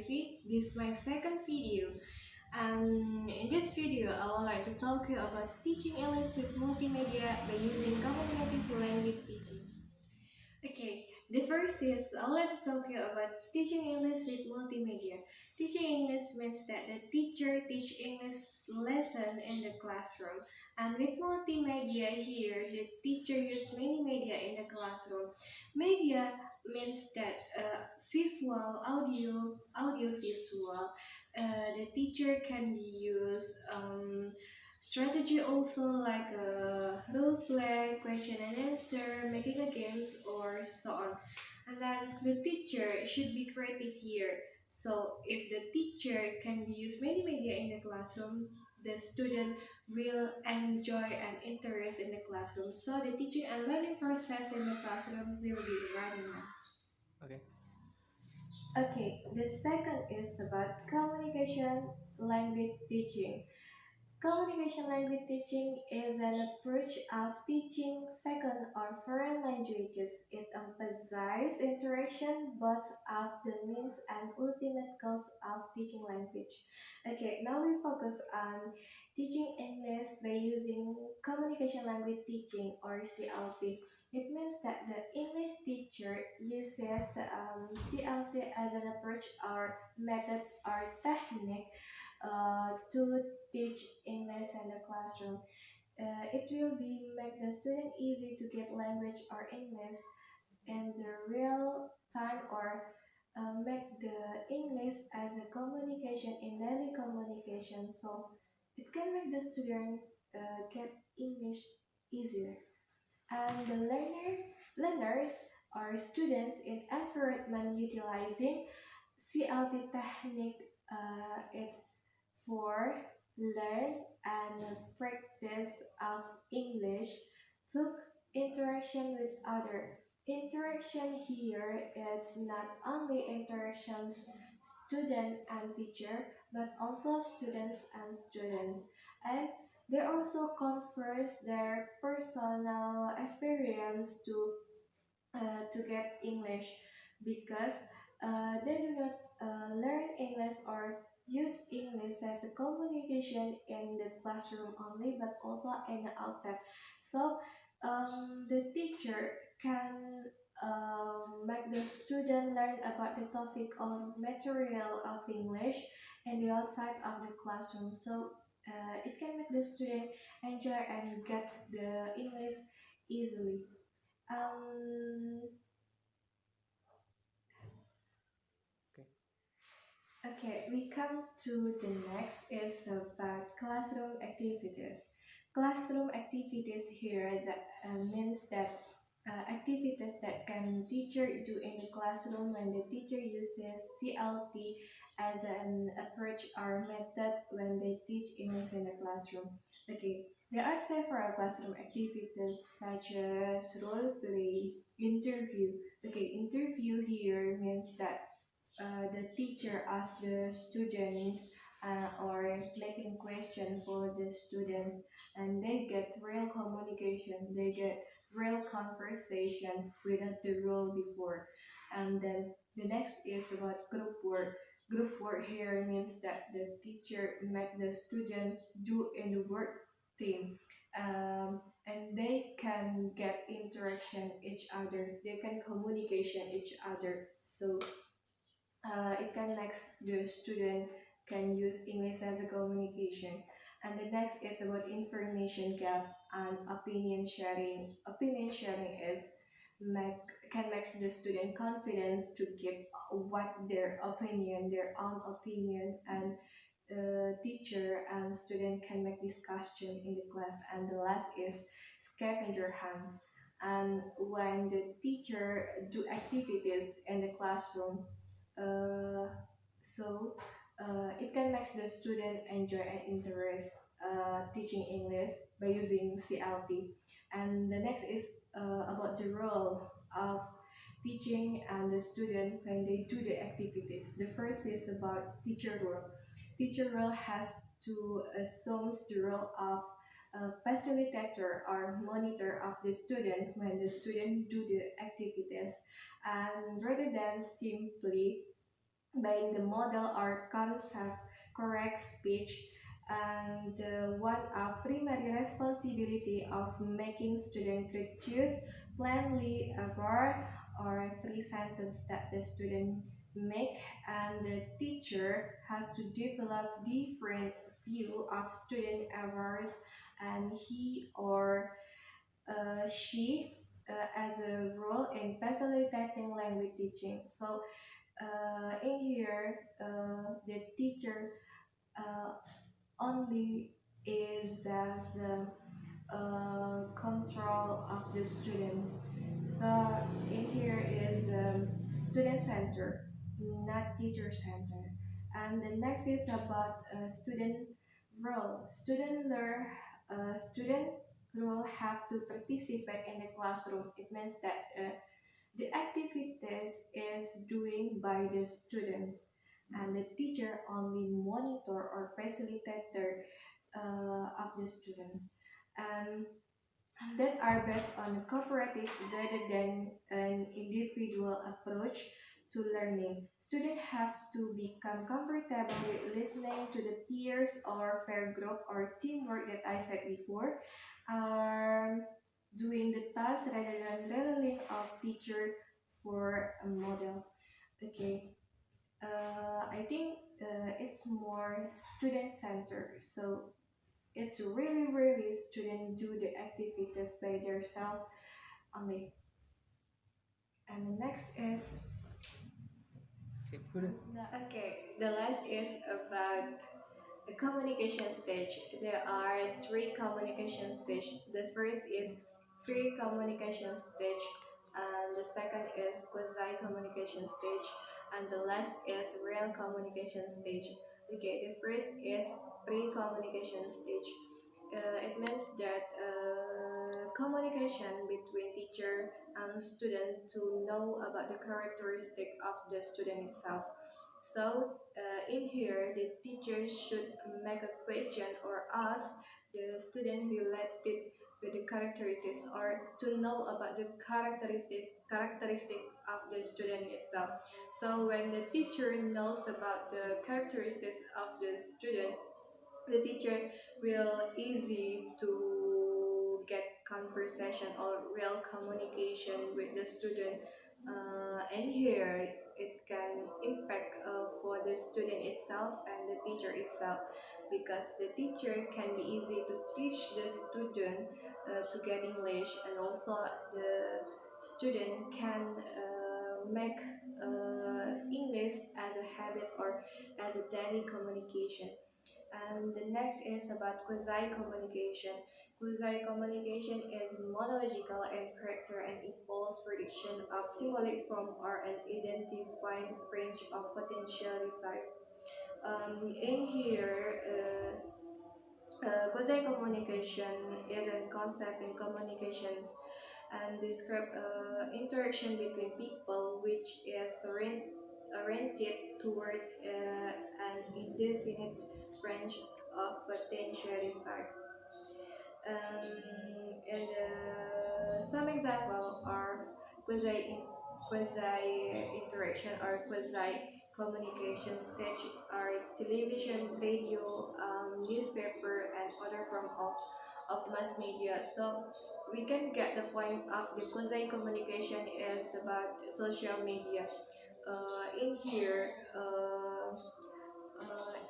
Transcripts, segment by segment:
Devi. This is my second video, and in this video I would like to talk you about teaching English with multimedia by using communicative language teaching. Okay, the first is let's talk you about teaching English with multimedia. Teaching English means that the teacher teach English lesson in the classroom, and with multimedia here, the teacher use many media in the classroom. Media means that visual, audio visual. The teacher can use strategy also like role play, question and answer, making a games or so on. And then the teacher should be creative here. So if the teacher can use many media in the classroom, the student will enjoy and interest in the classroom. So the teaching and learning process in the classroom will be running now. Okay. Okay, the second is about communication language teaching. Communication language teaching is an approach of teaching second or foreign languages. It emphasizes interaction both of the means and ultimate goals of teaching language. Okay, now we focus on teaching English by using communication language teaching or CLT. It means that the English teacher uses CLT as an approach or methods or technique to teach English in the classroom. It will be make the student easy to get language or English in the real time or make the English as a communication in daily communication, so it can make the student get English easier. And the learners or students in environment utilizing CLT technique, it's for learn and practice of English through interaction with other. Interaction here is not only interactions student and teacher, but also students and students. And they also confers their personal experience to get English because they do not learn English or use English as a communication in the classroom only, but also in the outside. So the teacher can make the student learn about the topic or material of English in the outside of the classroom. So it can make the student enjoy and get the English easily. Um, Okay. okay, we come to the next is about classroom activities. Classroom activities here that means that activities that can teacher do in the classroom when the teacher uses CLT as an approach or method when they teach English in the classroom. Okay, there are several classroom activities such as role play, interview. Okay, interview here means that the teacher asks the student or making question for the students, and they get real communication, they get real conversation without the rule before. And then the next is about group work. Group work here means that the teacher make the student do in the work team, and they can get interaction each other, they can communication each other. So it can next the student can use English as a communication. And the next is about information gap and opinion sharing. Opinion sharing is make can make the student confidence to give what their opinion, their own opinion, and teacher and student can make discussion in the class. And the last is scavenger hunts. And when the teacher do activities in the classroom, uh, so it can make the student enjoy and interest teaching English by using CLT. And the next is about the role of teaching and the student when they do the activities. The first is about teacher role. Teacher role has to assume the role of a facilitator or monitor of the student when the student do the activities, and rather than simply by the model or concept correct speech, and one of primary responsibility of making student reduce plainly error or free sentence that the student make, and the teacher has to develop different view of student errors, and he or she as a role in facilitating language teaching. So in here, the teacher uh, only is as control of the students. So in here is student center, not teacher center. And the next is about student role. Student role have to participate in the classroom. It means that the activities is doing by the students, and the teacher only monitor or facilitate the of the students, and that are based on a cooperative rather than an individual approach to learning. Students have to become comfortable with listening to the peers or fair group or teamwork that I said before, are doing the task rather than relying of teacher for a model. Okay, I think it's more student centered. So it's really students do the activities by themselves only. And the next is Sip dulu. the last is about the communication stage. There are three communication stage. The first is free communication stage, and the second is quasi communication stage, and the last is real communication stage. Okay, the first is pre communication stage. It means that communication between teacher and student to know about the characteristic of the student itself. So in here, the teacher should make a question or ask the student related with the characteristics, or to know about the characteristic of the student itself. So when the teacher knows about the characteristics of the student, the teacher will easy to get conversation or real communication with the student, and here it can impact for the student itself and the teacher itself, because the teacher can be easy to teach the student to get English, and also the student can make English as a habit or as a daily communication. And the next is about quasi communication. Quasi communication is monological in character and involves prediction of symbolic form or an identifying range of potential result. In here, quasi communication is a concept in communications and describe interaction between people which is oriented toward an indefinite range of potential result. And some example are quasi interaction or quasi communication stage are television, radio, newspaper, and other form of mass media. So we can get the point of the quasi communication is about social media. In here,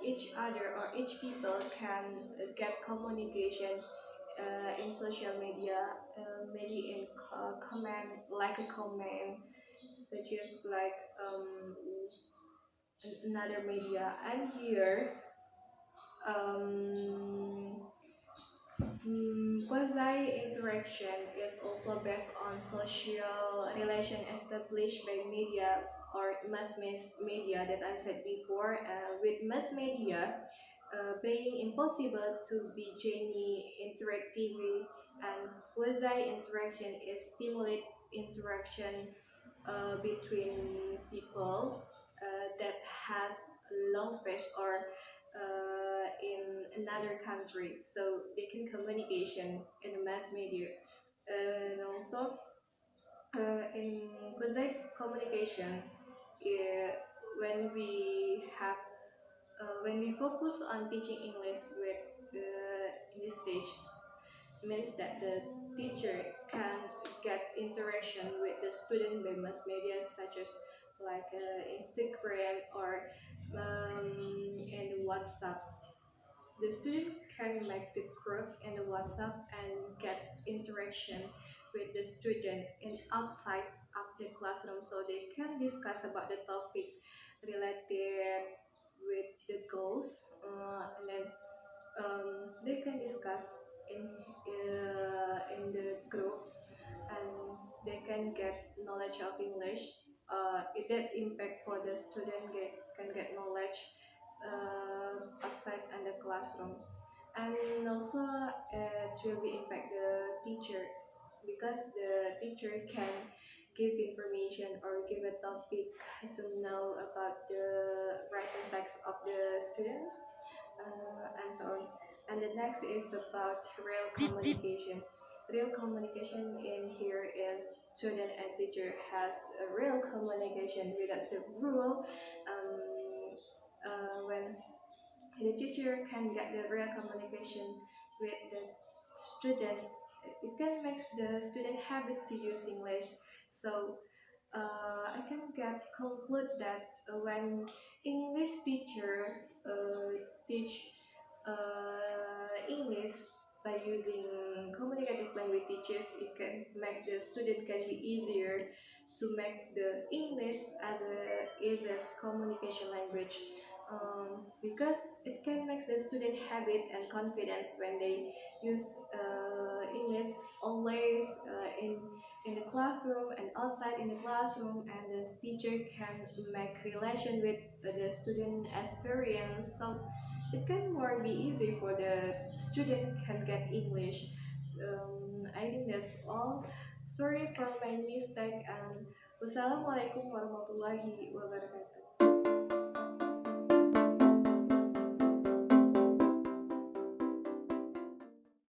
each other or each people can get communication in social media, maybe in comment, like a comment, such as like another media. And here, um, quasi interaction is also based on social relation established by media or media that I said before. With mass media, being impossible to be genuine interactively, and quasi interaction is stimulate interaction between people that has long space or in another country, so they can communication in the mass media. And also in quasi communication, uh, when we have when we focus on teaching English with in this stage, means that the teacher can get interaction with the student by mass media such as like Instagram or and WhatsApp. The student can make the group in the WhatsApp and get interaction with the student in outside of the classroom, so they can discuss about the topic related with the goals, and then they can discuss in the group, and they can get knowledge of English. That impact for the student can get knowledge outside and the classroom, and also it will be impact the teachers because the teacher can give information or give a topic to know about the writing text of the student, and so on. And the next is about real communication. Real communication in here is student and teacher has a real communication without the rule. When the teacher can get the real communication with the student, it can make the student habit to use English. So I can get conclude that when English teacher teach English by using communicative language teachers, it can make the student can be easier to make the English as a is as communication language, because it can make the student habit and confidence when they use English always in the classroom and outside in the classroom, and the teacher can make relation with the student experience, so it can more be easy for the student can get English. I think that's all. Sorry for my mistake, and wassalamualaikum warahmatullahi wabarakatuh.